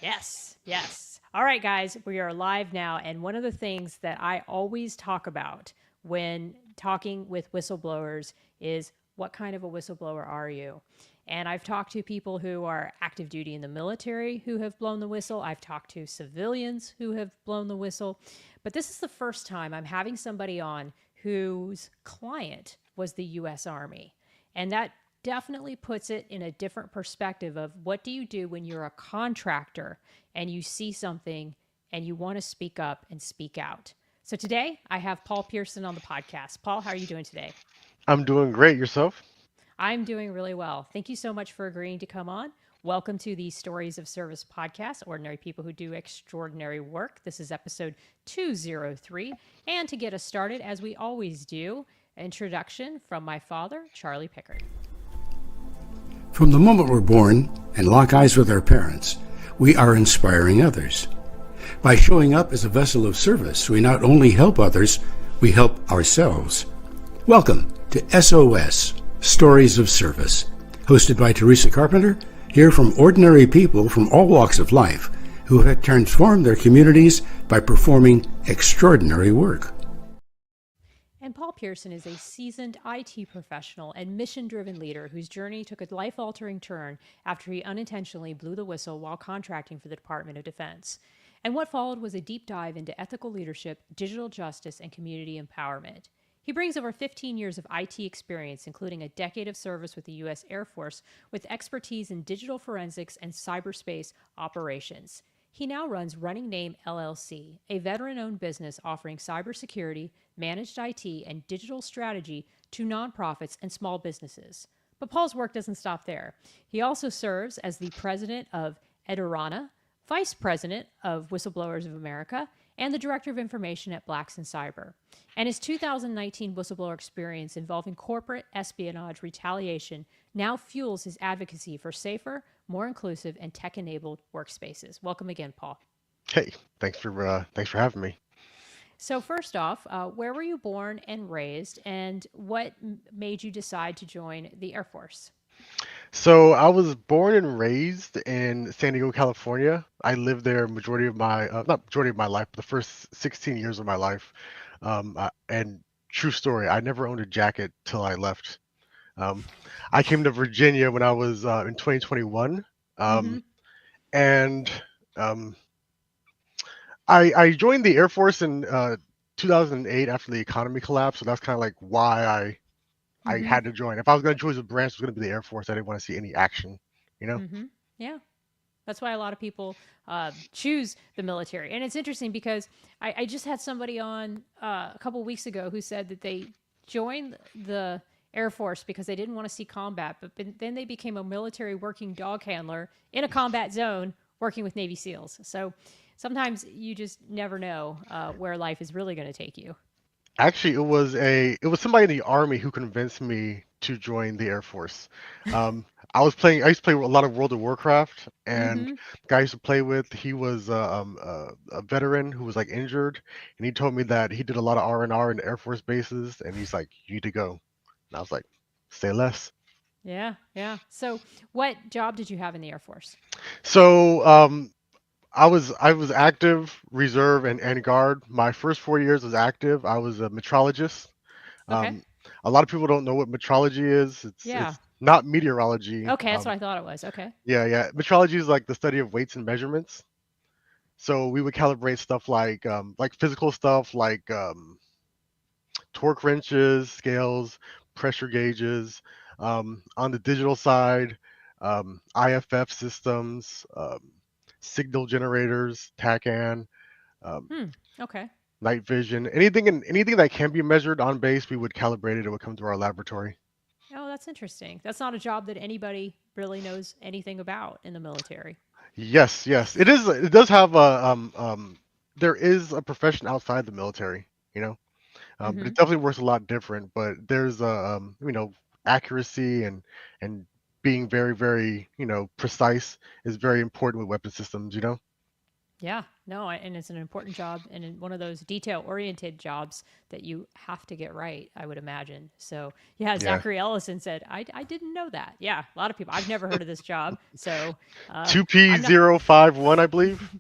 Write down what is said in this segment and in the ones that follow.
Yes, yes. All right, guys, we are live now. And one of the things that I always talk about when talking with whistleblowers is what kind of a whistleblower are you? And I've talked to people who are active duty in the military who have blown the whistle. I've talked to civilians who have blown the whistle. But this is the first time I'm having somebody on whose client was the US Army. And that definitely puts it in a different perspective of what do you do when you're a contractor and you see something and you want to speak up and speak out. So today I have Paul Pearson on the podcast. Paul, how are you doing today? I'm doing great. Yourself? I'm doing really well. Thank you so much for agreeing to come on. Welcome to the Stories of Service podcast, Ordinary People Who Do Extraordinary Work. This is episode 203. And to get us started, as we always do, introduction from my father, Charlie Pickard. From the moment we're born and lock eyes with our parents, we are inspiring others. By showing up as a vessel of service, we not only help others, we help ourselves. Welcome to S.O.S, Stories of Service, hosted by Teresa Carpenter, here from ordinary people from all walks of life who have transformed their communities by performing extraordinary work. And Paul Pearson is a seasoned IT professional and mission driven leader whose journey took a life altering turn after he unintentionally blew the whistle while contracting for the Department of Defense. And what followed was a deep dive into ethical leadership, digital justice, and community empowerment. He brings over 15 years of IT experience, including a decade of service with the U.S. Air Force, with expertise in digital forensics and cyberspace operations. He now runs Running Name LLC, a veteran owned business offering cybersecurity, managed IT, and digital strategy to nonprofits and small businesses. But Paul's work doesn't stop there. He also serves as the president of Eduruna, vice president of Whistleblowers of America, and the director of information at Blacks in Cyber. And his 2019 whistleblower experience involving corporate espionage retaliation now fuels his advocacy for safer, more inclusive, and tech-enabled workspaces. Welcome again, Paul. Hey, thanks for having me. So first off, where were you born and raised, and what made you decide to join the Air Force? So I was born and raised in San Diego, California. I lived there majority of my not majority of my life, but the first 16 years of my life. And true story, I never owned a jacket till I left. Um, I came to Virginia when I was in 2021, Mm-hmm. um, and um, I joined the Air Force in 2008 after the economy collapsed. So that's kind of like why I Mm-hmm. had to join. If I was going to choose a branch, it was going to be the Air Force. I didn't want to see any action, you know? Mm-hmm. Yeah. That's why a lot of people choose the military. And it's interesting because I just had somebody on a couple of weeks ago who said that they joined the Air Force because they didn't want to see combat, but then they became a military working dog handler in a combat zone working with Navy SEALs. So sometimes you just never know where life is really going to take you. Actually, it was somebody in the Army who convinced me to join the Air Force. I used to play a lot of World of Warcraft, and Mm-hmm. the guy I used to play with, he was a veteran who was like injured, and he told me that he did a lot of R&R in Air Force bases, and he's like, you need to go. And I was like, say less. Yeah, yeah. So, what job did you have in the Air Force? So, I was active, reserve, and guard. My first 4 years was active. I was a metrologist. Okay. Um, a lot of people don't know what metrology is. Yeah. It's not meteorology. Okay, that's what I thought it was. Okay. Yeah. Metrology is like the study of weights and measurements. So we would calibrate stuff like physical stuff like torque wrenches, scales, pressure gauges. On the digital side, IFF systems, signal generators, TACAN, um, Hmm. Okay. night vision, anything that can be measured on base, we would calibrate it. It would come to our laboratory. Oh, that's interesting. That's not a job that anybody really knows anything about in the military. Yes, it is. It does have a there is a profession outside the military, you know, but Mm-hmm. it definitely works a lot different. But there's accuracy and being very precise is very important with weapon systems, you know. Yeah. No, and it's an important job and one of those detail oriented jobs that you have to get right, I would imagine. So, yeah, Yeah. Zachary Ellison said, I didn't know that. Yeah, a lot of people, I've never heard of this job. So, I'm not, 2P051, I believe.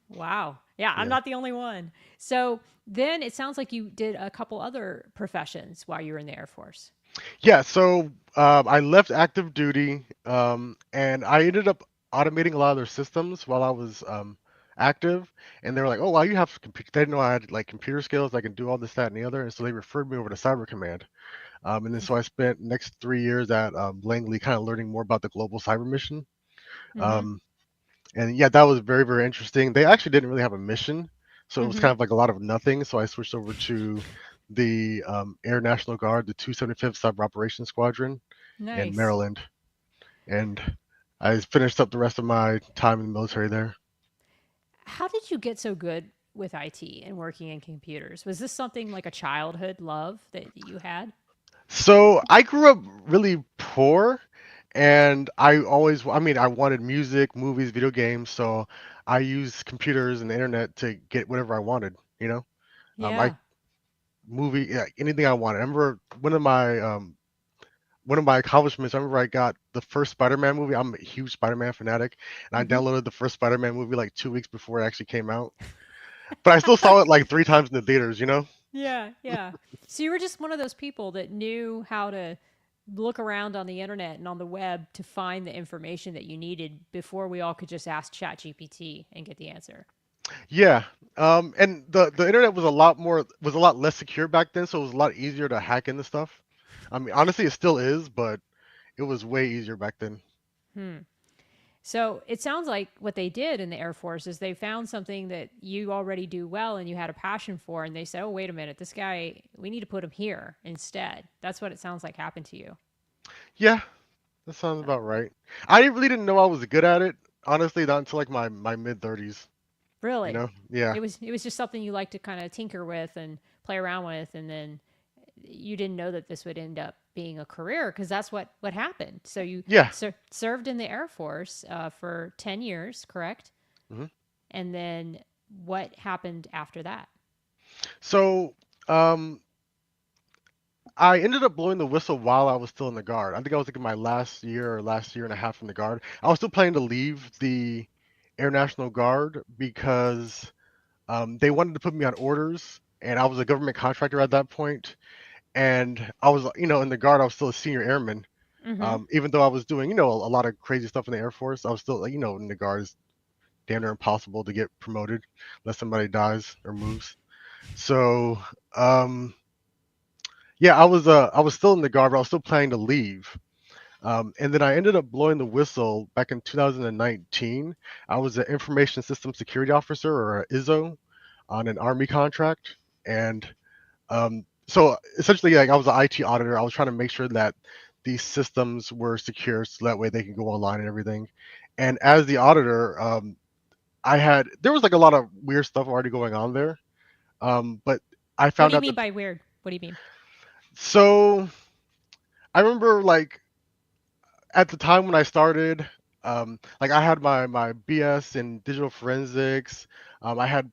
wow. Yeah, I'm Yeah. not the only one. So, then it sounds like you did a couple other professions while you were in the Air Force. Yeah, so I left active duty, and I ended up automating a lot of their systems while I was active. And they were like, "Oh, wow, you have computer." They didn't know I had like computer skills. I can do all this, that, and the other. And so they referred me over to Cyber Command. And then so I spent the next 3 years at Langley, kind of learning more about the global cyber mission. Mm-hmm. Um, and yeah, that was very, very interesting. They actually didn't really have a mission, so it was Mm-hmm. kind of like a lot of nothing. So I switched over to the Air National Guard, the 275th Cyber Operations Squadron in Nice. Maryland, and I finished up the rest of my time in the military there. How did you get so good with IT and working in computers? Was this something like a childhood love that you had? So I grew up really poor, and I wanted music, movies, video games, so I used computers and the internet to get whatever I wanted, you know? I Yeah. movie, yeah, anything I wanted. I remember one of my accomplishments. I remember I got the first Spider-Man movie. I'm a huge Spider-Man fanatic, and I Mm-hmm. downloaded the first Spider-Man movie like 2 weeks before it actually came out. But I still saw it like 3 times in the theaters, you know? Yeah, yeah. So you were just one of those people that knew how to look around on the internet and on the web to find the information that you needed before we all could just ask ChatGPT and get the answer. Yeah. And the internet was a lot less secure back then, so it was a lot easier to hack into stuff. I mean, honestly, it still is, but it was way easier back then. Hmm. So it sounds like what they did in the Air Force is they found something that you already do well and you had a passion for, and they said, "Oh, wait a minute, this guy, we need to put him here instead." That's what it sounds like happened to you. Yeah, that sounds about right. I really didn't know I was good at it, honestly, not until like my mid 30s, you Really, know? Yeah. it was just something you like to kind of tinker with and play around with, and then you didn't know that this would end up being a career because that's what happened. So you Yeah. served in the Air Force for 10 years, correct? hmm And then what happened after that? So, um, I ended up blowing the whistle while I was still in the guard. I think I was like in my last year or last year and a half in the guard. I was still planning to leave the Air National Guard because they wanted to put me on orders, and I was a government contractor at that point, and I was, in the guard, I was still a senior airman. Mm-hmm. Even though I was doing, a lot of crazy stuff in the Air Force, I was still, like, in the guard, it's damn near impossible to get promoted unless somebody dies or moves. So, um, yeah, I was still in the guard, but I was still planning to leave. And then I ended up blowing the whistle back in 2019. I was an information system security officer, or a ISO, on an Army contract. And so essentially, like, I was an IT auditor. I was trying to make sure that these systems were secure so that way they can go online and everything. And as the auditor, there was like a lot of weird stuff already going on there. But I What do found you out mean that, by weird? What do you mean? so I remember, like, at the time when I started, like, I had my BS in digital forensics. I had,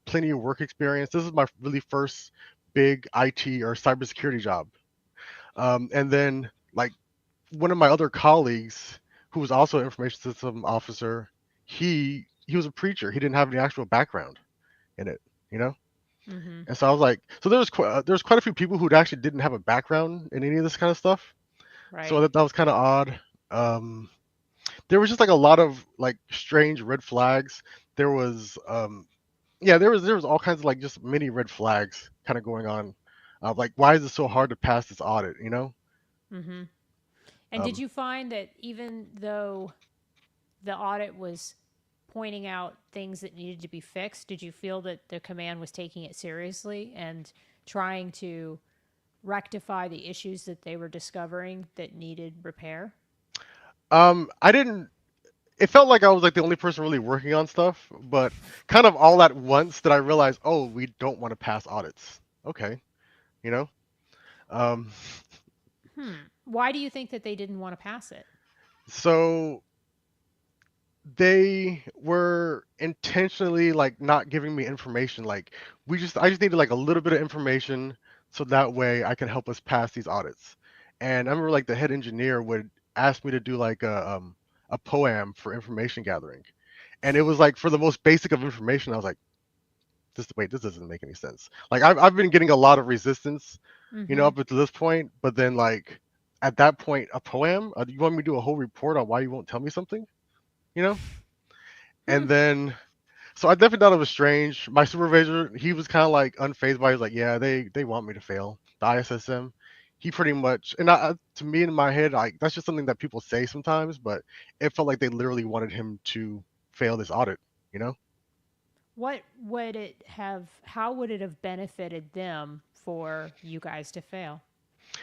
plenty of work experience. This is my really first big IT or cybersecurity job. And then, like, one of my other colleagues, who was also an information system officer, he was a preacher. He didn't have any actual background in it, you know. Mm-hmm. And so I was like, so there was quite a few people who actually didn't have a background in any of this kind of stuff. So Right. that was kind of odd. Um, there was just like a lot of like strange red flags. There was yeah, there was all kinds of like just mini red flags kind of going on. Like, why is it so hard to pass this audit, you know? Mm-hmm. And did Um, you find that even though the audit was pointing out things that needed to be fixed, did you feel that the command was taking it seriously and trying to rectify the issues that they were discovering that needed repair? I didn't. It felt like I was like the only person really working on stuff, but kind of all at once did I realize, oh, we don't want to pass audits. Okay, you know. Um, Why do you think that they didn't want to pass it? so they were intentionally like not giving me information. Like I just needed like a little bit of information so that way I could help us pass these audits. And I remember like the head engineer would ask me to do like a poem for information gathering. And it was like for the most basic of information, I was like, this doesn't make any sense. Like I've been getting a lot of resistance, Mm-hmm. up until this point, but then like at that point, a poem, you want me to do a whole report on why you won't tell me something, you know? Hmm. And then so I definitely thought it was strange. My supervisor, he was kind of like unfazed by it. He was like, yeah, they want me to fail the ISSM. He pretty much, and to me in my head, like that's just something that people say sometimes, but it felt like they literally wanted him to fail this audit, you know? What would it have? How would it have benefited them for you guys to fail?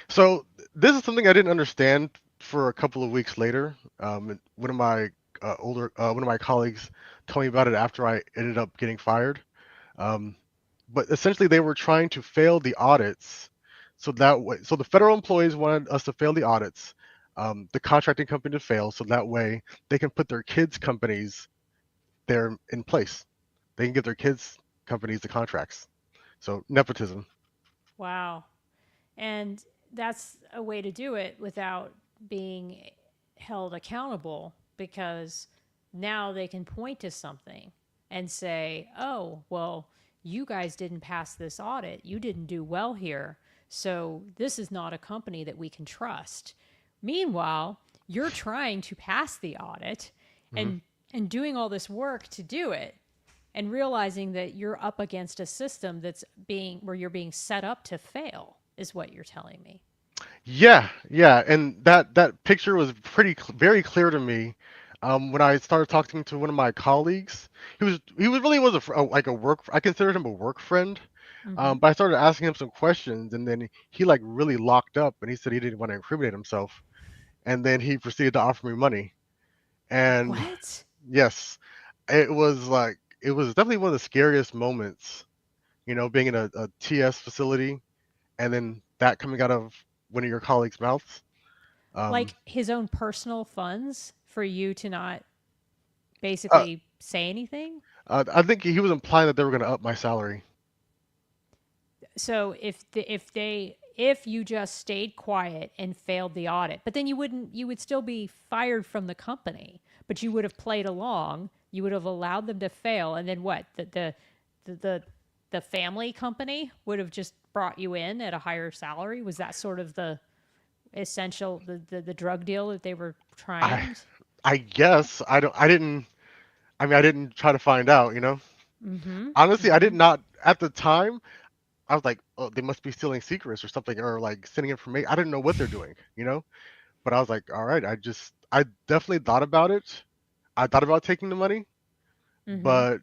So this is something I didn't understand for a couple of weeks later. One of my colleagues told me about it after I ended up getting fired. Um, but essentially, they were trying to fail the audits, so the federal employees wanted us to fail the audits, the contracting company to fail, so that way they can put their kids' companies there in place. They can give their kids' companies the contracts. So nepotism. Wow. And that's a way to do it without being held accountable because now they can point to something and say, oh, well, you guys didn't pass this audit. You didn't do well here. So this is not a company that we can trust. Meanwhile, you're trying to pass the audit Hmm. and and doing all this work to do it and realizing that you're up against a system that's being where you're being set up to fail is what you're telling me. Yeah, yeah, and that picture was very clear to me when I started talking to one of my colleagues. He was really was like a work. I considered him a work friend, Mm-hmm. but I started asking him some questions, and then he like really locked up, and he said he didn't want to incriminate himself, and then he proceeded to offer me money. And What? yes, it was definitely one of the scariest moments, being in a TS facility, and then that coming out of one of your colleagues' mouths. Um, Like his own personal funds for you to not uh, basically say anything? I think he was implying that they were going to up my salary. So if you just stayed quiet and failed the audit, but then you would still be fired from the company, but you would have played along, you would have allowed them to fail, and then what? The the, the family company would have just brought you in at a higher salary? Was that sort of the essential the drug deal that they were I trying? I guess I didn't. I mean, I didn't try to find out. Mm-hmm. Honestly, I Mm-hmm. did not at the time. I was like, oh, they must be stealing secrets or something, or like sending information. I didn't know what they're doing. But I was like, all right, I definitely thought about it. I thought about taking the money, Mm-hmm. but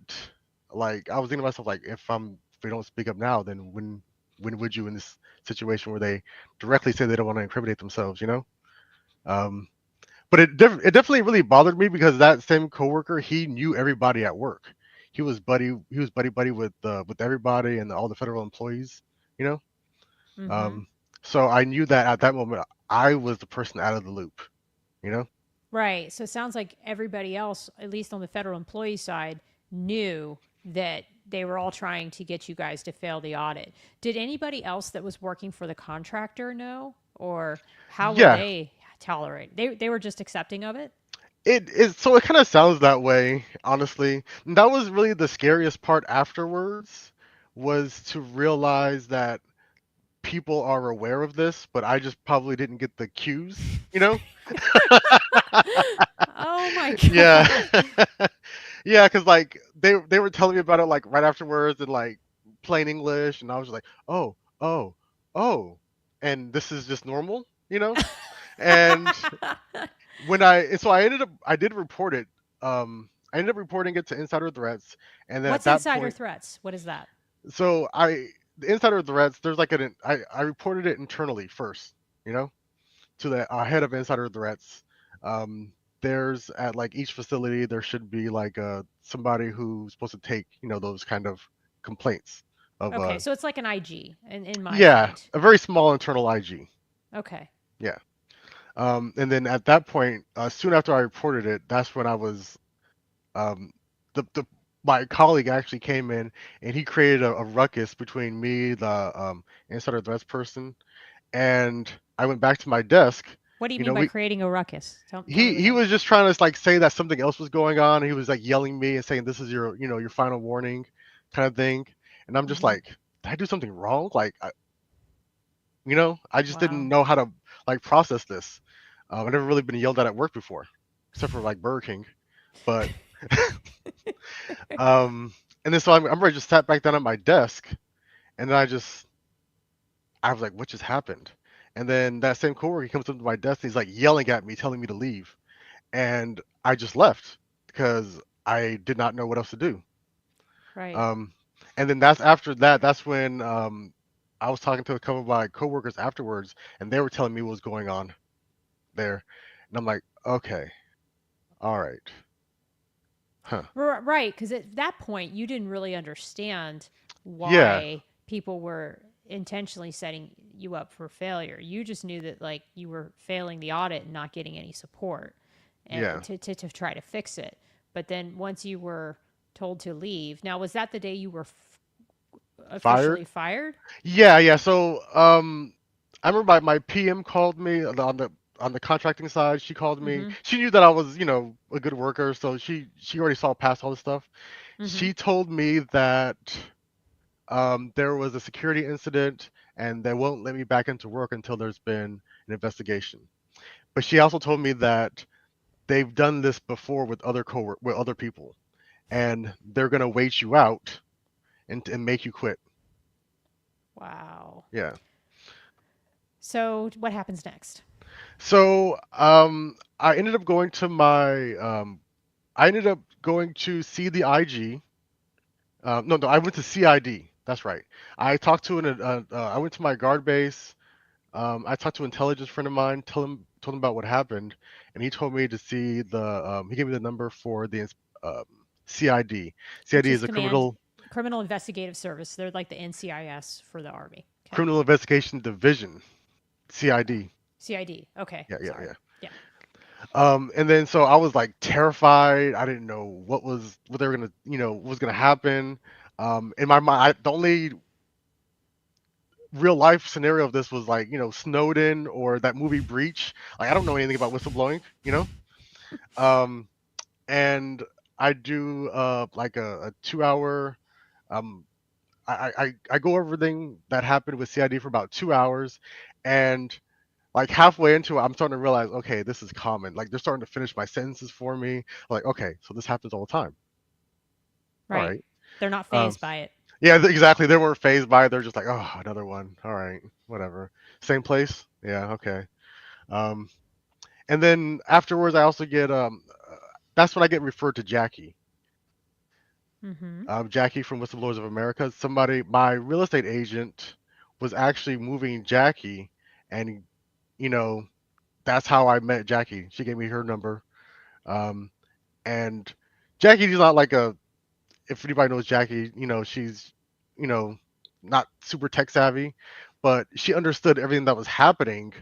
like I was thinking to myself, like, if we don't speak up now, then when would you in this situation where they directly say they don't want to incriminate themselves? Um, but it definitely really bothered me because that same coworker, he knew everybody at work. He was buddy with everybody and all the federal employees, you know. Mm-hmm. Um, so I knew that at that moment I was the person out of the loop, you know. Right. So it sounds like everybody else, at least on the federal employee side, knew that they were all trying to get you guys to fail the audit. Did anybody else that was working for the contractor know? Or how were Yeah, they tolerate? They were just accepting of it? it is. So it kind of sounds that way, honestly. And that was really the scariest part afterwards, was to realize that people are aware of this, but I just probably didn't get the cues. Oh my Yeah. God. Yeah, because like they were telling me about it like right afterwards in like plain English, and I was just like, oh, oh, oh, and this is just normal. And I did report it. I ended up reporting it to Insider Threats, and then at What's that insider point, threats? What is that? so the Insider Threats, there's like I reported it internally first, you know, to the head of Insider Threats. Um, there's at like each facility there should be like somebody who's supposed to take those kind of complaints of Okay, so it's like an IG in my yeah, mind. a very small internal IG. Okay. Yeah. And then at that point, soon after I reported it, that's when I was um, the my colleague actually came in and he created a ruckus between me, the insider threats person, and I went back to my desk. What do you You mean know, by we creating a ruckus? Tell me what he that. was just trying to like say that something else was going on. He was like yelling me and saying this is your your final warning, kind of thing. And I'm just Mm-hmm. like, did I do something wrong? Like, I just didn't Wow. know how to like process this. I've never really been yelled at work before, except for like Burger King. But um, and then so I remember I just sat back down at my desk, and then I was like, what just happened? And then that same coworker he comes up to my desk and he's like yelling at me, telling me to leave, and I just left because I did not know what else to do. Right. Um, and then that's after that. That's when I was talking to a couple of my coworkers afterwards, and they were telling me what was going on there, and I'm like, okay, all right, huh, Right, because at that point you didn't really understand yeah, why people were intentionally setting you up for failure. You just knew that like you were failing the audit and not getting any support yeah, to try to fix it. But then once you were told to leave, now was that the day you were fired. officially fired? Yeah. So I remember my PM called me on the contracting side. She called me. Mm-hmm. She knew that I was a good worker, so she already saw past all this stuff. Mm-hmm. She told me that there was a security incident and they won't let me back into work until there's been an investigation. But she also told me that they've done this before with with other people, and they're gonna wait you out and make you quit. Wow. Yeah. So what happens next? So I ended up going to I ended up going to see the IG. No, I went to CID. That's right. I talked to I went to my guard base. I talked to an intelligence friend of mine, told him about what happened, and he told me to see he gave me the number for the um, CID. Which CID is is a Criminal Investigative Service. They're like the NCIS for the Army. Okay. criminal investigation division. CID. CID. Okay. Yeah, yeah, Sorry. yeah. Yeah. And then so I was like terrified. I didn't know what they were gonna, what was gonna happen. In my mind, the only real life scenario of this was like, Snowden or that movie Breach. Like I don't know anything about whistleblowing. Um, and I do like a 2 hour. Um, I go over everything that happened with CID for about 2 hours, and like halfway into it, I'm starting to realize, okay, this is common. Like they're starting to finish my sentences for me. Like, okay, so this happens all the time. All Right. right. They're not Um, phased by it. yeah, exactly. They weren't phased by it. They're just like, oh, another one. All right, whatever. Same place. Yeah, okay. Um, and then afterwards, I also get that's when I get referred to Jackie. Mm-hmm. Jackie from Whistleblowers of America. My real estate agent was actually moving Jackie, and you know, that's how I met Jackie. She gave me her number. Um, and Jackie's not like if anybody knows Jackie, she's, you know, not super tech savvy, but she understood everything that was happening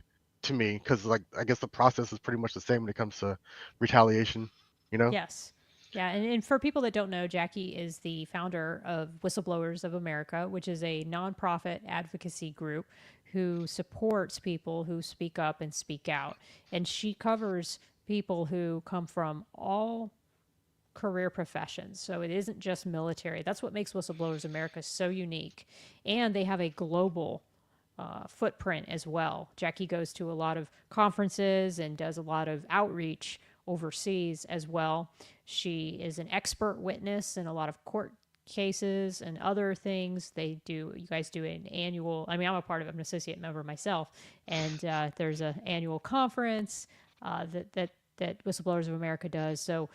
to me because, like, I guess the process is pretty much the same when it comes to retaliation, you know? Yes. Yeah. And for people that don't know, Jackie is the founder of Whistleblowers of America, which is a nonprofit advocacy group who supports people who speak up and speak out. And she covers people who come from all career professions. So it isn't just military. That's what makes Whistleblowers America so unique. And they have a global footprint as well. Jackie goes to a lot of conferences and does a lot of outreach overseas as well. She is an expert witness in a lot of court cases and other things. You guys do an annual, I mean, I'm a part of it, I'm an associate member myself, and there's an annual conference that Whistleblowers of America does. So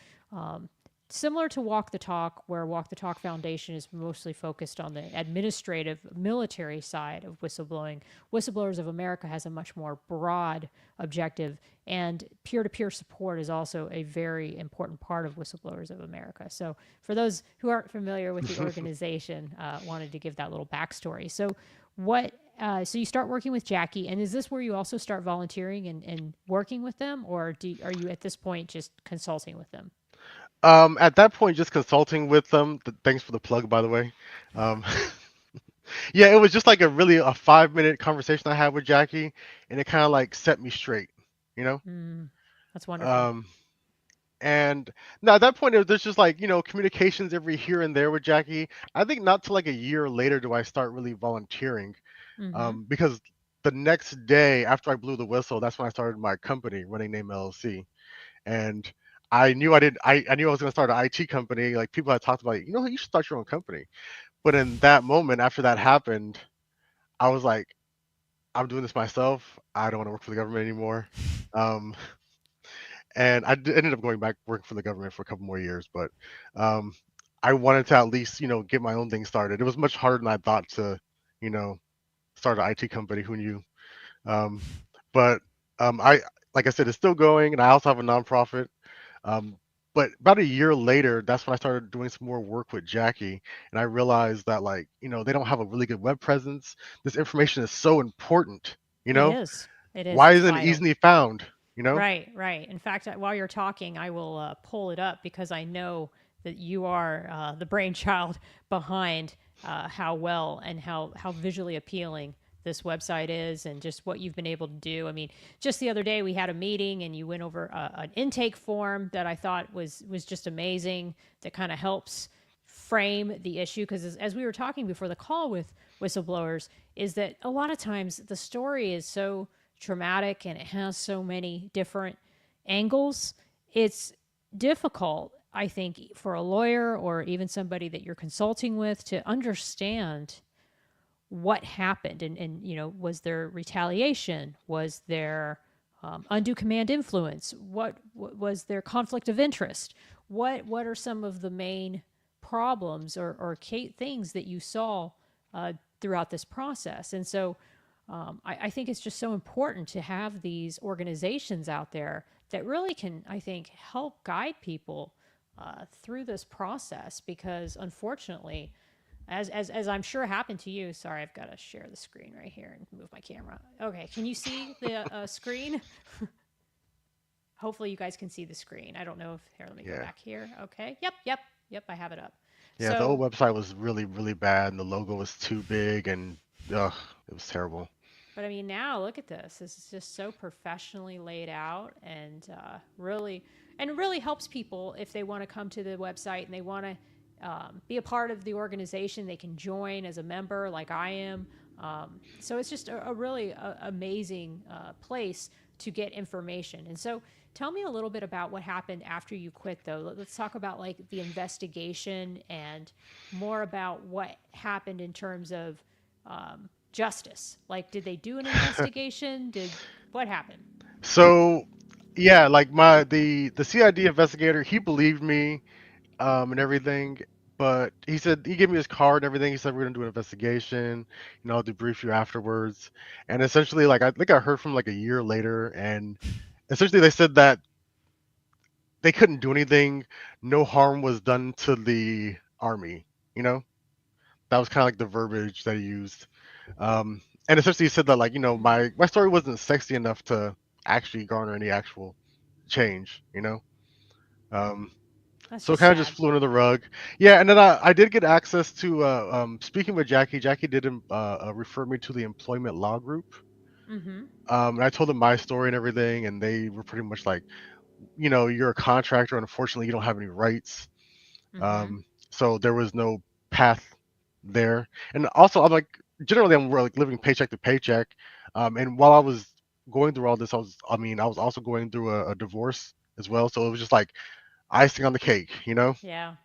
similar to Walk the Talk, where Walk the Talk Foundation is mostly focused on the administrative military side of whistleblowing, Whistleblowers of America has a much more broad objective, and peer to peer support is also a very important part of Whistleblowers of America. So, for those who aren't familiar with the organization, wanted to give that little backstory. So, so you start working with Jackie, and is this where you also start volunteering and working with them, or are you at this point just consulting with them? At that point, just consulting with them. Thanks for the plug, by the way. Um, yeah, it was just like a 5 minute conversation I had with Jackie, and it kind of like set me straight, you know. Mm, that's wonderful. Um, and now at that point, there's just like communications every here and there with Jackie. I think not till like a year later do I start really volunteering, Mm-hmm. because the next day after I blew the whistle, that's when I started my company, Running Name LLC, and I knew I did. I knew I was going to start an IT company. Like people had talked about, you should start your own company. But in that moment, after that happened, I was like, I'm doing this myself. I don't want to work for the government anymore. Um, and ended up going back working for the government for a couple more years. But um, I wanted to at least, get my own thing started. It was much harder than I thought to, you know, start an IT company. Who knew? Um, but I, like I said, it's still going, and I also have a nonprofit. Um, but about a year later, that's when I started doing some more work with Jackie, and I realized that like, they don't have a really good web presence. This information is so important, you It know? is. It is. Why It's isn't it vital. easily found, you know? Right, right. In fact, while you're talking, I will pull it up because I know that you are the brainchild behind how well and how visually appealing this website is and just what you've been able to do. I mean, just the other day we had a meeting and you went over an intake form that I thought was just amazing that kind of helps frame the issue because as we were talking before the call with whistleblowers is that a lot of times the story is so traumatic and it has so many different angles. It's difficult, I think, for a lawyer or even somebody that you're consulting with to understand what happened and was there retaliation, was there undue command influence, what was there conflict of interest, what are some of the main problems or things that you saw throughout this process. And so I think it's just so important to have these organizations out there that really can, I think, help guide people through this process because unfortunately, as I'm sure happened to you. Sorry, I've got to share the screen right here and move my camera. Okay, can you see the screen? Hopefully, you guys can see the screen. I don't know if here. Let me go Yeah. back here. Okay. Yep. I have it up. Yeah, the old So, website was really, really bad, and the logo was too big, and ugh, it was terrible. but I mean, now look at this. This is just so professionally laid out, and really helps people if they want to come to the website and they want to be a part of the organization. They can join as a member, like I am. So it's just a really amazing place to get information. And so, tell me a little bit about what happened after you quit, though. Let's talk about like the investigation and more about what happened in terms of justice. Like, did they do an investigation? Did what happened? So, yeah, like the CID investigator, he believed me, and everything. But he said he gave me his card and everything. He said we're gonna do an investigation. I'll debrief you afterwards. And essentially, like I think I heard from like a year later, and essentially they said that they couldn't do anything. No harm was done to the army. You know, that was kind of like the verbiage that he used. And essentially he said that like my story wasn't sexy enough to actually garner any actual change. Um, That's So it just kind of just sad. flew under the rug. Yeah, and then I did get access to speaking with Jackie. Jackie did refer me to the employment law group. Mm-hmm. And I told them my story and everything, and they were pretty much like, you're a contractor. Unfortunately, you don't have any rights. Mm-hmm. Um, so there was no path there. And also, generally, I'm like living paycheck to paycheck. And while I was going through all this, I was also going through a divorce as well. So it was just like icing on the cake. Yeah.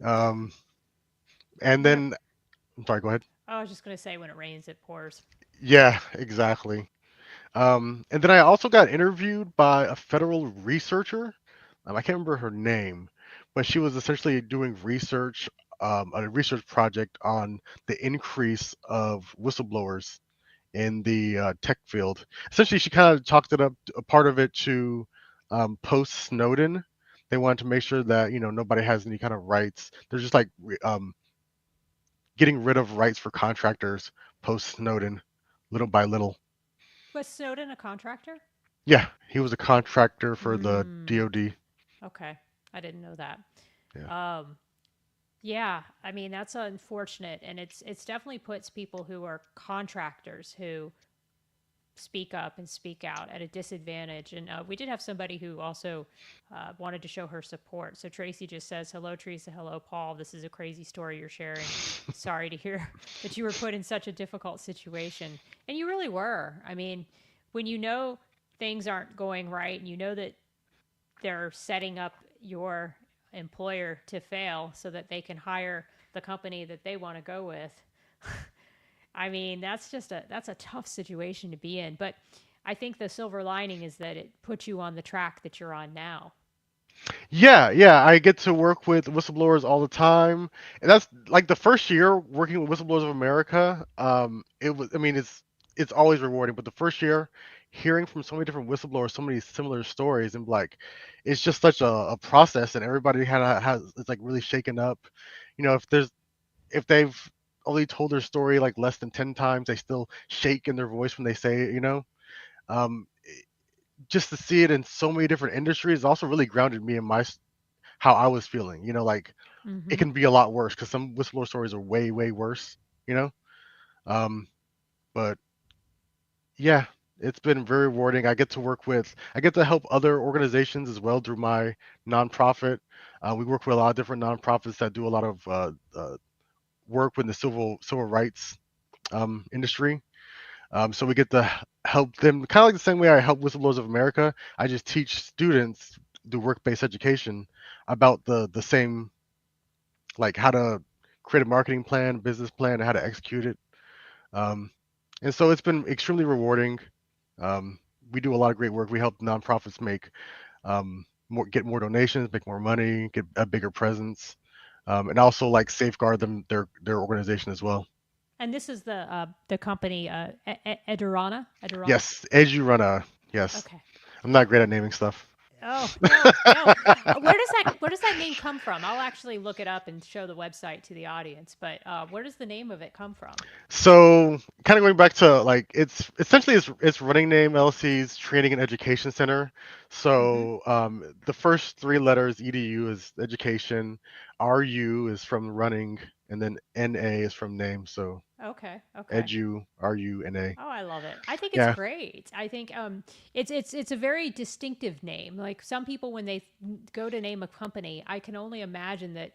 Um, And When it, then, I'm sorry, go ahead. I was just gonna say, when it rains, it pours. Yeah, exactly. And then I also got interviewed by a federal researcher. I can't remember her name, but she was essentially doing research, a research project on the increase of whistleblowers in the tech field. Essentially, she kind of chalked it up, a part of it to post Snowden. They wanted to make sure that nobody has any kind of rights. They're just like getting rid of rights for contractors post Snowden, little by little. Was Snowden a contractor? Yeah, he was a contractor for the Mm. DoD. Okay. I didn't know that. Yeah. Um, yeah, I mean that's unfortunate, and it's definitely puts people who are contractors who speak up and speak out at a disadvantage. And we did have somebody who also wanted to show her support. So Tracy just says, "Hello, Teresa. Hello, Paul. This is a crazy story you're sharing. Sorry to hear that you were put in such a difficult situation, and you really were. I mean, when you know things aren't going right, and you know that they're setting up your employer to fail so that they can hire the company that they want to go with." I mean, that's a tough situation to be in, but I think the silver lining is that it puts you on the track that you're on now. Yeah, yeah, I get to work with whistleblowers all the time, and that's like the first year working with Whistleblowers of America. It was, I mean, it's always rewarding, but the first year, hearing from so many different whistleblowers, so many similar stories, and like, it's just such a process, and everybody has it's like really shaken up. If they've only told their story like less than 10 times, they still shake in their voice when they say it. Um, just to see it in so many different industries also really grounded me in how I was feeling. Like it Mm-hmm. can be a lot worse because some whistleblower stories are way, way worse. You know, um, but yeah, it's been very rewarding. I get to help other organizations as well through my nonprofit. We work with a lot of different nonprofits that do a lot of work with the civil rights industry. So we get to help them kind of like the same way I help Whistleblowers of America. I just teach students do work-based education about the same, like how to create a marketing plan, business plan, and how to execute it. Um, and so it's been extremely rewarding. Um, we do a lot of great work. We help nonprofits get more donations, make more money, get a bigger presence, and also like safeguard their organization as well. And this is the company Edurana. Edurana. Yes, Eduruna. Yes, Okay. I'm not great at naming stuff. Oh no, no. Where does that name come from? I'll actually look it up and show the website to the audience. But where does the name of it come from? So, kind of going back to like it's Running Name LLC's Training and Education Center. Mm-hmm. So, the first three letters EDU is education, RU is from running, and then NA is from name. So, Okay. Okay. edu, RU, NA. Oh, I love it. I think it's Yeah, great. I think it's a very distinctive name. Like some people when they go to name a company, I can only imagine that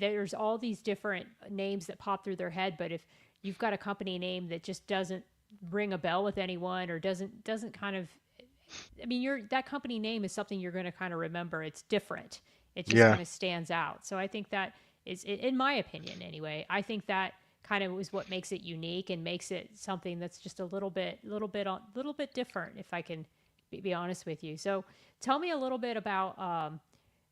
there's all these different names that pop through their head, but if you've got a company name that just doesn't ring a bell with anyone or doesn't kind of I mean, your that company name is something you're going to kind of remember. It's different. It just yeah, kind of stands out. So I think that is, in my opinion, anyway. I think that kind of is what makes it unique and makes it something that's just a little bit different. If I can be honest with you. So tell me a little bit about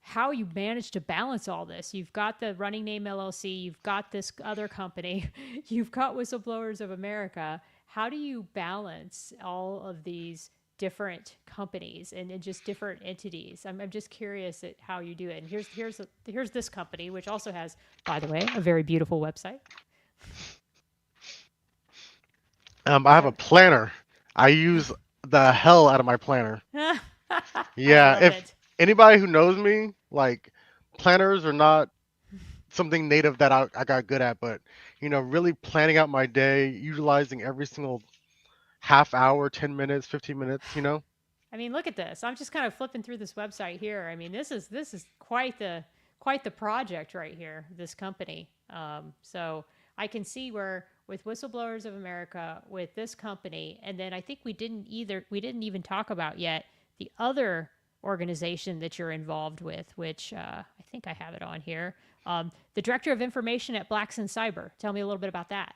how you managed to balance all this. You've got the Running Name LLC. You've got this other company. You've got Whistleblowers of America. How do you balance all of these different companies and just different entities? I'm just curious at how you do it. And here's this company, which also has, by the way, a very beautiful website. I have So a planner. I use the hell out of my planner. I Yeah, love if it. anybody who knows me, like planners are not something native that I got good at, but really planning out my day, utilizing every single half hour, 10 minutes, 15 minutes, I mean, look at this. I'm just kind of flipping through this website here. I mean, this is quite the project right here. This company. So I can see where with Whistleblowers of America, with this company, and then I think we didn't even talk about yet the other organization that you're involved with, which I think I have it on here. The Director of Information at Blacks in Cyber. Tell me a little bit about that.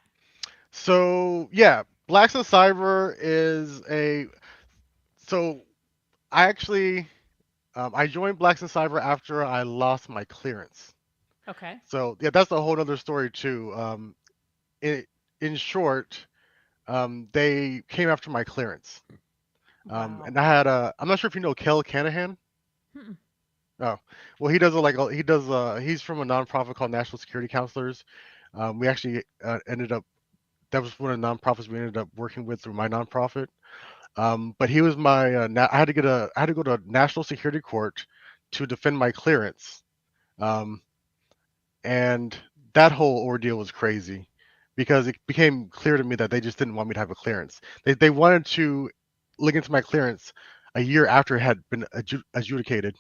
So yeah, Blacks and Cyber is a so I actually I joined Blacks and Cyber after I lost my clearance. Okay. So yeah, that's a whole other story too. In, in short, they came after my clearance. Wow. And I had I'm not sure if you know Kel Canahan. Hmm. Oh, well, he's from a nonprofit called National Security Counselors. We actually ended up that was one of the nonprofits we ended up working with through my nonprofit. But he was my I had to go to national security court to defend my clearance. Um, and that whole ordeal was crazy because it became clear to me that they just didn't want me to have a clearance. They wanted to look into my clearance a year after it had been adjudicated.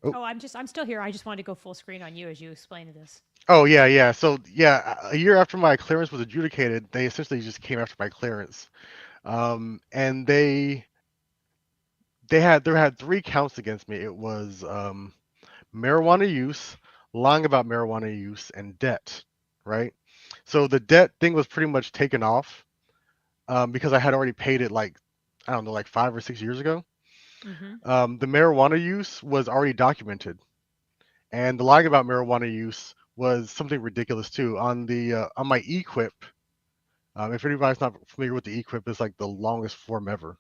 Oh, Oh, I'm still here. I just wanted to go full screen on you as you explain this. oh yeah, yeah. So yeah, a year after my clearance was adjudicated, they essentially just came after my clearance. And there had three counts against me. It was marijuana use, lying about marijuana use, and debt, right? So the debt thing was pretty much taken off because I had already paid it like, I don't know, like 5 or 6 years ago. Mm-hmm. The marijuana use was already documented, and the lying about marijuana use was something ridiculous too. On my equip, if anybody's not familiar with the equip, it's like the longest form ever.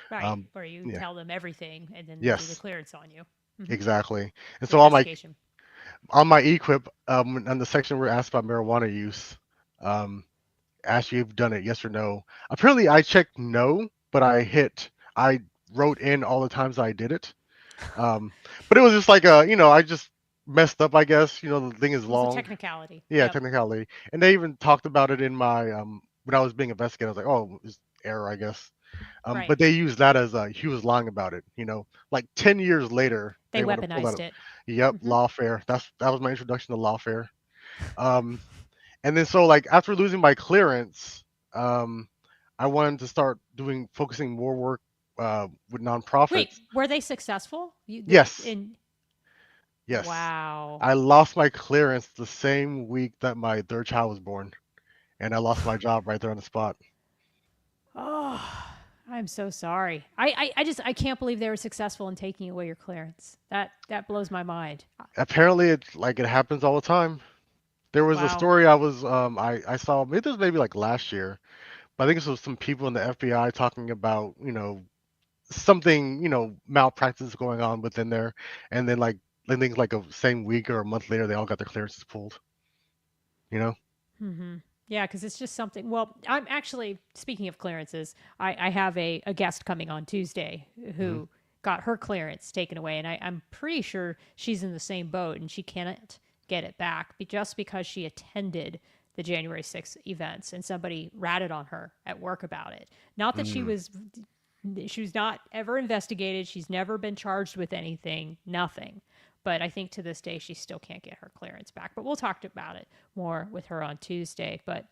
Right, Um, where you yeah, tell them everything and then they do the yes, clearance on you. Mm-hmm. exactly. And The so on my investigation. on my equip, on the section where asked about marijuana use, um, asked you if you've done it, yes or no. Apparently, I checked no, but I wrote in all the times I did it. Um, but it was just like I just messed up, I guess. The thing is It was a long. technicality. Yeah, Yep. technicality. And they even talked about it in my when I was being investigated. I was like, oh, it's error, I guess. Right. But they used that as he was lying about it. Like 10 years later, They they want to pull that weaponized up. it. Yep, Mm-hmm. lawfare. That was my introduction to lawfare. Um, and then so like after losing my clearance, um, I wanted to start focusing more work with Wait, nonprofits. were they successful? Yes, In yes. wow. I lost my clearance the same week that my third child was born, and I lost my job right there on the spot. Oh, I'm so sorry. I can't believe they were successful in taking away your clearance. That blows my mind. Apparently, it happens all the time. There was a Wow. story I saw, maybe this was maybe like last year, but I think this was some people in the FBI talking about something malpractice going on within there, and then like I think like a same week or a month later they all got their clearances pulled. You know? Mm-hmm. Yeah, because it's just something. Well, I'm actually speaking of clearances. I have a guest coming on Tuesday Hmm. who got her clearance taken away, and I'm pretty sure she's in the same boat and she can't get it back just because she attended the January 6th events and somebody ratted on her at work about it. Not that Mm. she was not ever investigated. She's never been charged with anything, nothing. But I think to this day, she still can't get her clearance back. But we'll talk about it more with her on Tuesday. But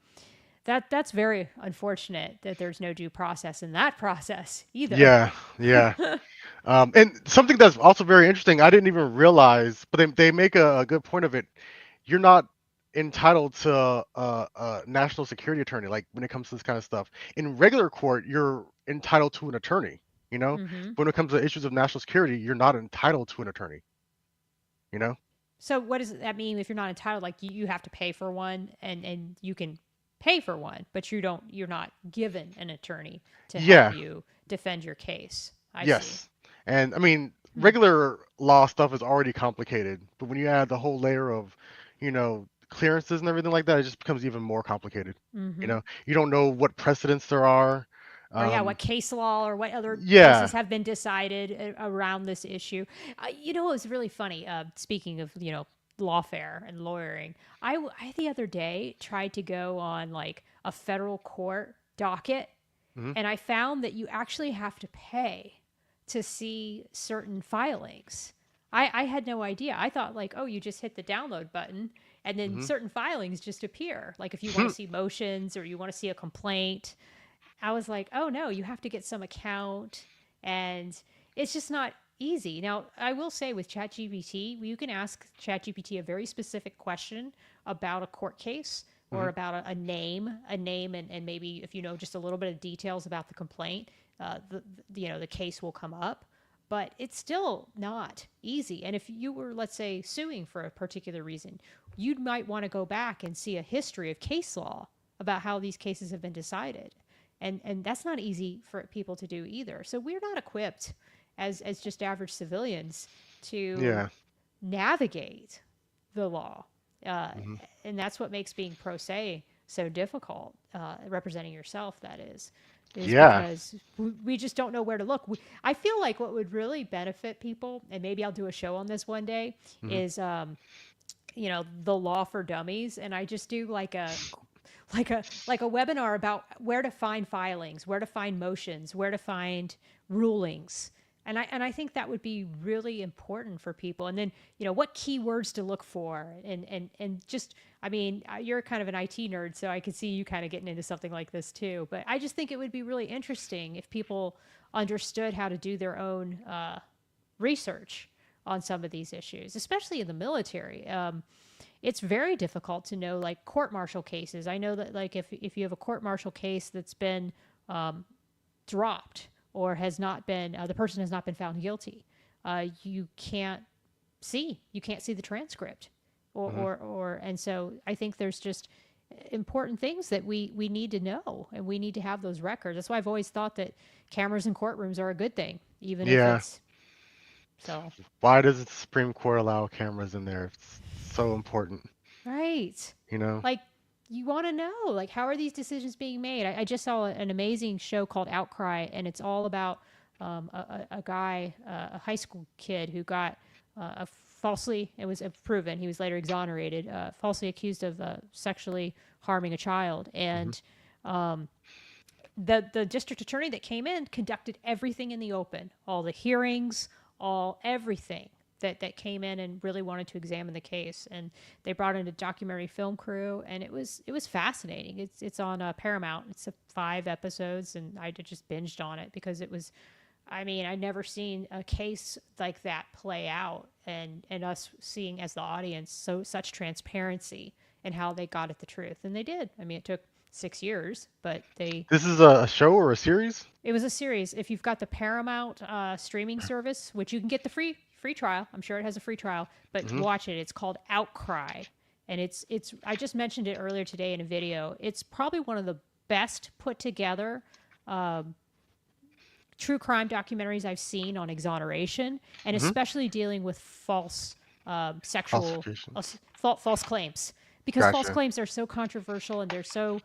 that's very unfortunate that there's no due process in that process either. Yeah, yeah. And something that's also very interesting, I didn't even realize, but they make a good point of it. You're not entitled to a national security attorney, like when it comes to this kind of stuff. In regular court, you're entitled to an attorney, you know? Mm-hmm. But when it comes to issues of national security, you're not entitled to an attorney, you know? So what does that mean if you're not entitled? Like you have to pay for one, and you can pay for one, but you're not given an attorney to help Yeah, you defend your case. I see. yes. And I mean, Hmm. regular law stuff is already complicated, but when you add the whole layer of, clearances and everything like that, it just becomes even more complicated. Mm-hmm. You don't know what precedents there are. Or yeah, Um, what case law or what other cases yeah. have been decided around this issue. It was really funny. Speaking of lawfare and lawyering, I the other day tried to go on like a federal court docket, Hmm. and I found that you actually have to pay to see certain filings. I had no idea. I thought like, oh, you just hit the download button and then Hmm. certain filings just appear. Like if you want to see motions or you want to see a complaint, I was like, oh no, you have to get some account, and it's just not easy. Now, I will say with ChatGPT, you can ask ChatGPT a very specific question about a court case or Hmm. about a name, and maybe if you know just a little bit of details about the complaint, the case will come up. But it's still not easy. And if you were, let's say, suing for a particular reason, you might want to go back and see a history of case law about how these cases have been decided, and that's not easy for people to do either. So we're not equipped as just average civilians to Yeah. navigate the law, uh, Hmm. and that's what makes being pro se so difficult. Representing yourself, that is. is Yeah. because we just don't know where to look. I feel like what would really benefit people, and maybe I'll do a show on this one day, Hmm. is the law for dummies, and I just do like a webinar about where to find filings, where to find motions, where to find rulings. And I think that would be really important for people. And then, what keywords to look for, and just, I mean, you're kind of an IT nerd, so I could see you kind of getting into something like this too. But I just think it would be really interesting if people understood how to do their own research on some of these issues, especially in the military. It's very difficult to know, like, court martial cases. I know that, like, if you have a court martial case that's been dropped, or has not been the person has not been found guilty, you can't see the transcript, Hmm. and so I think there's just important things that we need to know, and we need to have those records. That's why I've always thought that cameras in courtrooms are a good thing, even if Yeah. it's so. Why does the Supreme Court allow cameras in there? It's so important, Right. you know? Like, you want to know, like, how are these decisions being made? I just saw an amazing show called Outcry, and it's all about a guy, a high school kid who got falsely, it was proven, he was later exonerated, falsely accused of sexually harming a child. Hmm. And the district attorney that came in conducted everything in the open, all the hearings, all everything that came in and really wanted to examine the case. And they brought in a documentary film crew, and it was fascinating. It's on Paramount. It's 5 episodes, and I just binged on it because it was. I mean, I'd never seen a case like that play out, and us seeing as the audience such transparency and how they got at the truth, and they did. I mean, it took 6 years, but they This is a show or a series? it was a series. If you've got the Paramount streaming service, which you can get the free trial, I'm sure it has a free trial, but Hmm. watch it. It's called Outcry, and it's. I just mentioned it earlier today in a video. It's probably one of the best put together true crime documentaries I've seen on exoneration, and Hmm. especially dealing with false sexual Falsifications. false claims, because false Gotcha. claims are so controversial, and they're so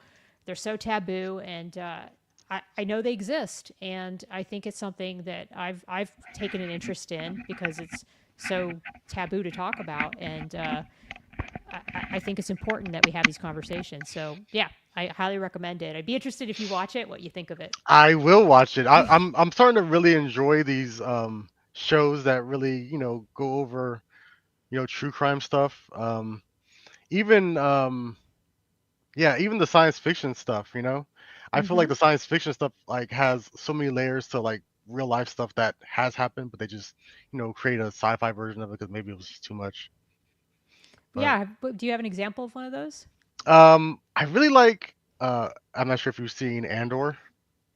taboo, and I know they exist, and I think it's something that I've taken an interest in because it's so taboo to talk about, and I think it's important that we have these conversations. So yeah, I highly recommend it. I'd be interested if you watch it, what you think of it. I will watch it. I'm starting to really enjoy these shows that really, go over, true crime stuff. Even yeah, even the science fiction stuff. I feel like Mm-hmm. the science fiction stuff like has so many layers to like real life stuff that has happened, but they just, create a sci-fi version of it because maybe it was just too much. But Yeah. Do you have an example of one of those? I really like I'm not sure if you've seen Andor.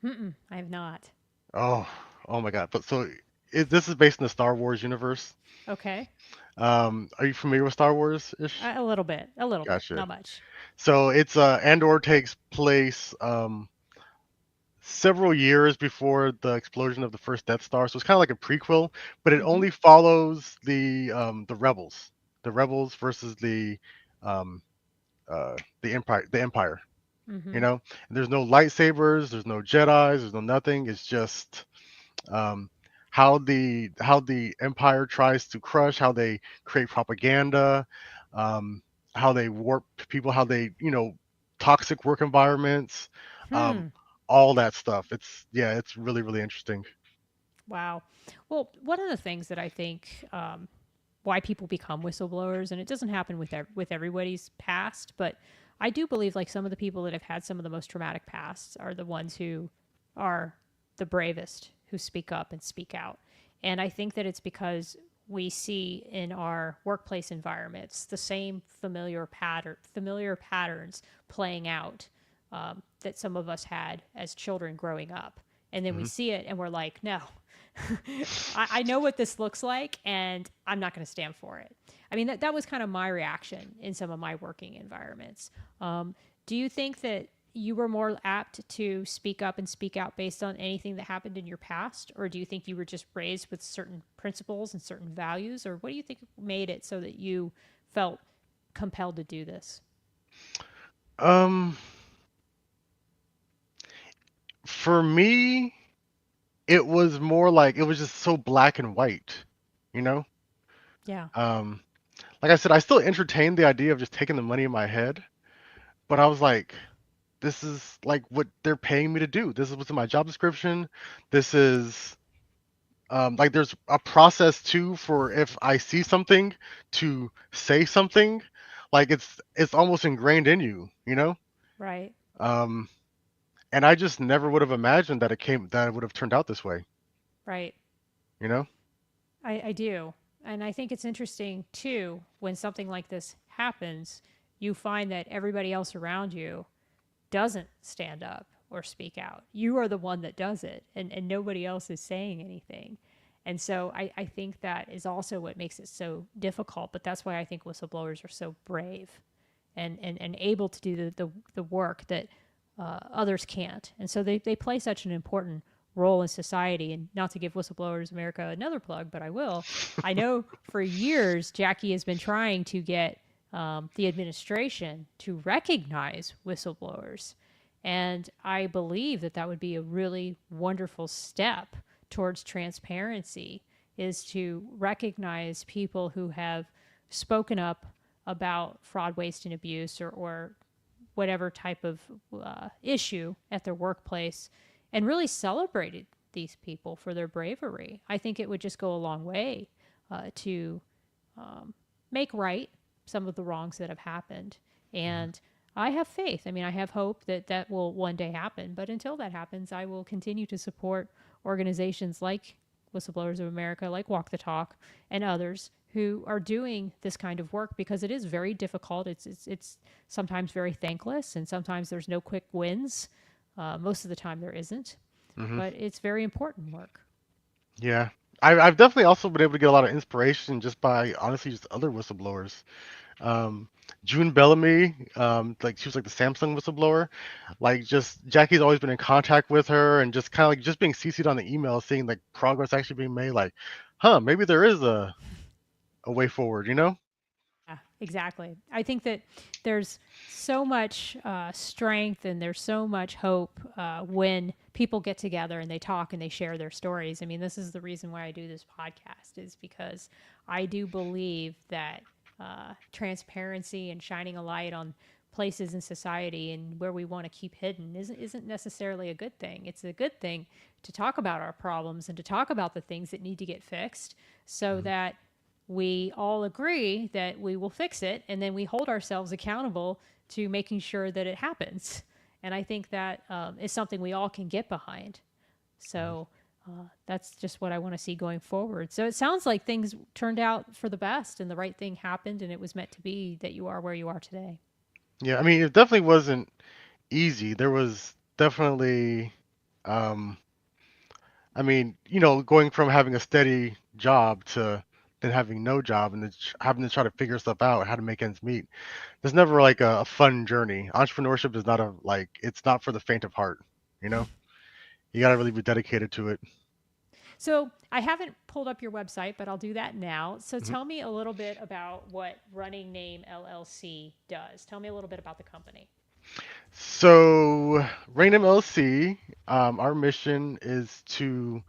Mm-mm, I have not. Oh, oh my God. But so this is based in the Star Wars universe. Okay. Are you familiar with Star Wars ish? A little bit. A little bit. Gotcha. Not much. So it's Andor takes place several years before the explosion of the first Death Star. So it's kind of like a prequel, but it Mm-hmm. only follows the rebels versus um the Empire. Mm-hmm. You know, and there's no lightsabers, there's no Jedi's, there's no nothing. It's just um, how the empire tries to crush, how they create propaganda, um, how they warp people, how they toxic work environments, um, Hmm. all that stuff. It's really really interesting. Wow. Well, one of the things that I think why people become whistleblowers, and it doesn't happen with everybody's past, but I do believe like some of the people that have had some of the most traumatic pasts are the ones who are the bravest, who speak up and speak out. And I think that it's because we see in our workplace environments the same familiar patterns playing out that some of us had as children growing up. And then we Hmm. see it and we're like, no, I know what this looks like, and I'm not going to stand for it. I mean, that was kind of my reaction in some of my working environments. Do you think that you were more apt to speak up and speak out based on anything that happened in your past? Or do you think you were just raised with certain principles and certain values? Or what do you think made it so that you felt compelled to do this? Um, For me, it was more like it was just so black and white, you know? Yeah. Um, like I said, I still entertained the idea of just taking the money in my head, but I was like, this is like what they're paying me to do. This is what's in my job description. This is like there's a process too for if I see something to say something. Like it's almost ingrained in you, you know? Right. Um, and I just never would have imagined that it would have turned out this way, Right. you know? I do. And I think it's interesting too when something like this happens, you find that everybody else around you doesn't stand up or speak out. You are the one that does it, and nobody else is saying anything. And so I think that is also what makes it so difficult. But that's why I think whistleblowers are so brave and able to do the work that others can't. And so they play such an important role in society. And not to give Whistleblowers America another plug, but I will. I know for years Jackie has been trying to get the administration to recognize whistleblowers. And I believe that that would be a really wonderful step towards transparency, is to recognize people who have spoken up about fraud, waste, and abuse, or whatever type of issue at their workplace, and really celebrated these people for their bravery. I think it would just go a long way to make right some of the wrongs that have happened. Mhm. And I have faith. I mean, I have hope that that will one day happen. But until that happens, I will continue to support organizations like Whistleblowers of America, like Walk the Talk, and others who are doing this kind of work, because it is very difficult. It's sometimes very thankless, and sometimes there's no quick wins. Most of the time, there isn't. Mhm. But it's very important work. Yeah. I've definitely also been able to get a lot of inspiration just by honestly just other whistleblowers. Um, June Bellamy, like she was like the Samsung whistleblower. Like just Jackie's always been in contact with her and just kind of like just being CC'd on the email, seeing like progress actually being made. Like, huh, maybe there is a way forward, you know? Yeah, exactly. I think that there's so much strength and there's so much hope when people get together and they talk and they share their stories. I mean, this is the reason why I do this podcast, is because I do believe that transparency and shining a light on places in society and where we want to keep hidden isn't necessarily a good thing. It's a good thing to talk about our problems and to talk about the things that need to get fixed, so Mhm. that we all agree that we will fix it, and then we hold ourselves accountable to making sure that it happens. And I think that is something we all can get behind. Mhm. So that's just what I want to see going forward. So it sounds like things turned out for the best and the right thing happened, and it was meant to be that you are where you are today. Yeah, I mean, it definitely wasn't easy. There was definitely, um, I mean, going from having a steady job to then having no job and then having to try to figure stuff out, how to make ends meet. There's never like a fun journey. Entrepreneurship is not it's not for the faint of heart, you know? You got to really be dedicated to it. So I haven't pulled up your website, but I'll do that now. So Mhm. tell me a little bit about what Running Name LLC does. Tell me a little bit about the company. So, Rain MLC, our mission is to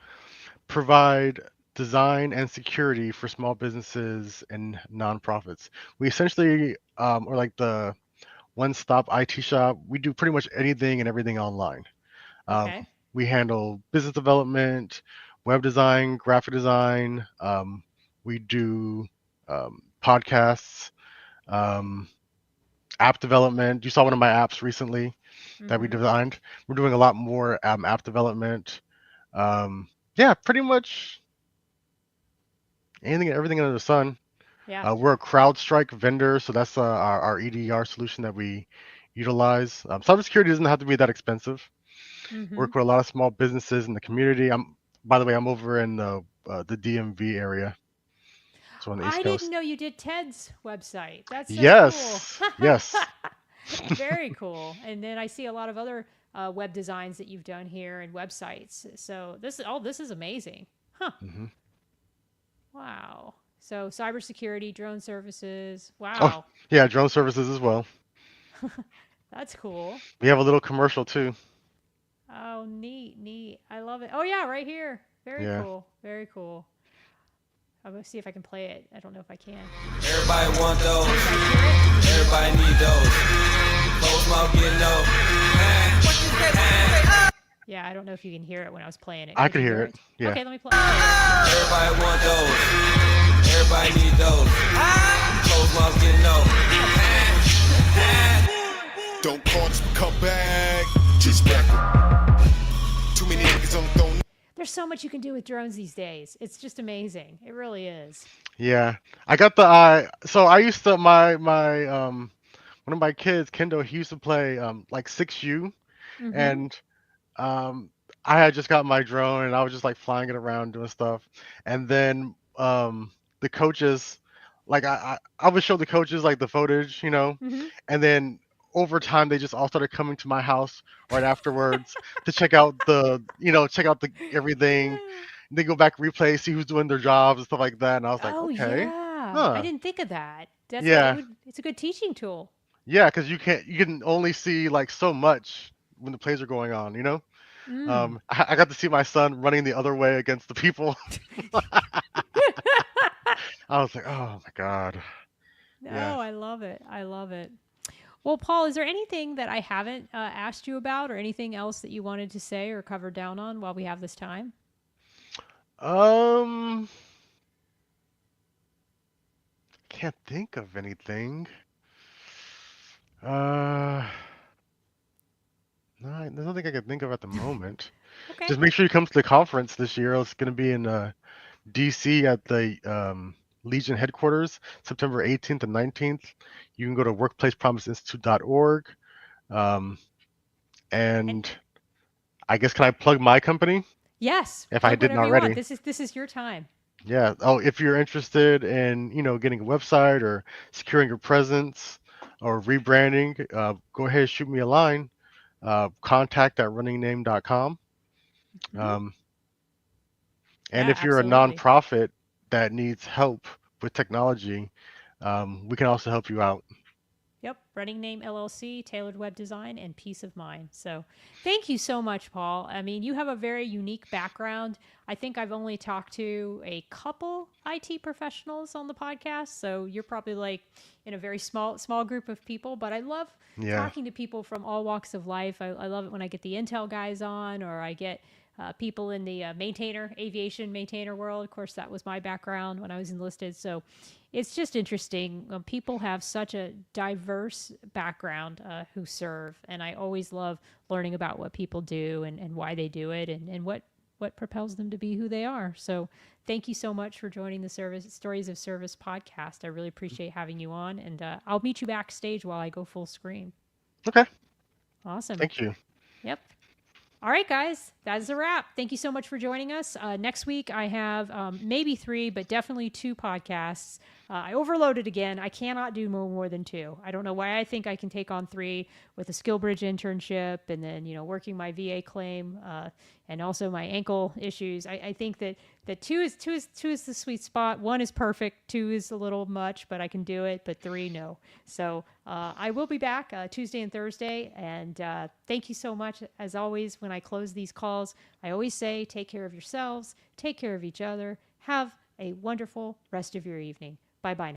provide design and security for small businesses and nonprofits. We essentially are like the one-stop IT shop. We do pretty much anything and everything online. Um, Okay. we handle business development, web design, graphic design. We do podcasts, um, app development. You saw one of my apps recently that we Mm-hmm. designed. We're doing a lot more app development. Yeah, pretty much anything and everything under the sun. Yeah. We're a CrowdStrike vendor, so that's our EDR solution that we utilize. Cybersecurity doesn't have to be that expensive. Mm-hmm. Work with a lot of small businesses in the community. By the way, I'm over in the DMV area, so on the East I didn't Coast. know you did Ted's website. That's so cool. Yes, yes. Very cool. And then I see a lot of other web designs that you've done here and websites. So this is amazing. Huh. Hmm. Wow. So cybersecurity, drone services. Oh, Wow. yeah, drone services as well. That's cool. We have a little commercial too. Oh, neat, neat. I love it. Oh yeah, right here. Very Yeah. cool. Very cool. I'm gonna see if I can play it. I don't know if I can. Everybody want those. You guys hear it? Everybody need those. Close mouth getting those. Yeah, I don't know if you can hear it when I was playing it. I Could could you hear hear it. it? Yeah. Okay, let me play it. Everybody want those. Everybody need those. Close mouth getting those. Don't call this come back. Just back. Too many niggas on the phone. There's so much you can do with drones these days. It's just amazing. It really is. Yeah. I got the so I used to my one of my kids, Kendall, he used to play like 6U, Mm-hmm. and um I had just got my drone and I was just like flying it around doing stuff. And then the coaches, like I would show the coaches like the footage, Mm-hmm. and then over time they just all started coming to my house right afterwards to check out the everything. They go back replay, see who's doing their jobs and stuff like that. And I was like, Oh okay, yeah. I huh, didn't think of that. yeah, It's a good teaching tool. yeah, because you can only see like so much when the plays are going on. Mm. I got to see my son running the other way against the people. I was like, oh my God. Yeah. No, I love it. I love it. Well, Paul, is there anything that I haven't asked you about, or anything else that you wanted to say or cover down on while we have this time? Um, can't think of anything. Uh, no, there's nothing I can think of at the moment. Okay. Just make sure you come to the conference this year. It's going to be in DC at the Legion headquarters, September 18th and 19th. You can go to workplacepromiseinstitute.org. Um, And and I guess, can I plug my company yes, if I plug didn't whatever you want. already? This is your time. Yeah. Oh, if you're interested in, getting a website or securing your presence or rebranding, go ahead, shoot me a line. Contact@runningname.com. Hmm. Um, and Yeah, if you're a absolutely. nonprofit that needs help with technology, we can also help you out. Yep, Running Name LLC, tailored web design, and peace of mind. So, thank you so much, Paul. I mean, you have a very unique background. I think I've only talked to a couple IT professionals on the podcast, so you're probably like in a very small group of people. But I love Yeah. talking to people from all walks of life. I love it when I get the Intel guys on, or I get people in the aviation maintainer world. Of course, that was my background when I was enlisted. So it's just interesting. People have such a diverse background who serve, and I always love learning about what people do and why they do it, and what propels them to be who they are. So thank you so much for joining the Service Stories of Service podcast. I really appreciate having you on, and I'll meet you backstage while I go full screen. Okay. Awesome. Thank you. Yep. All right, guys, that is a wrap. Thank you so much for joining us. Next week, I have maybe 3, but definitely 2 podcasts. I overloaded again. I cannot do more than 2. I don't know why I think I can take on 3 with a SkillBridge internship and then, working my VA claim and also my ankle issues. I think that 2 is the sweet spot. 1 is perfect. 2 is a little much, but I can do it. But 3, no. So I will be back Tuesday and Thursday. And thank you so much. As always, when I close these calls, I always say take care of yourselves, take care of each other, have a wonderful rest of your evening. Bye bye.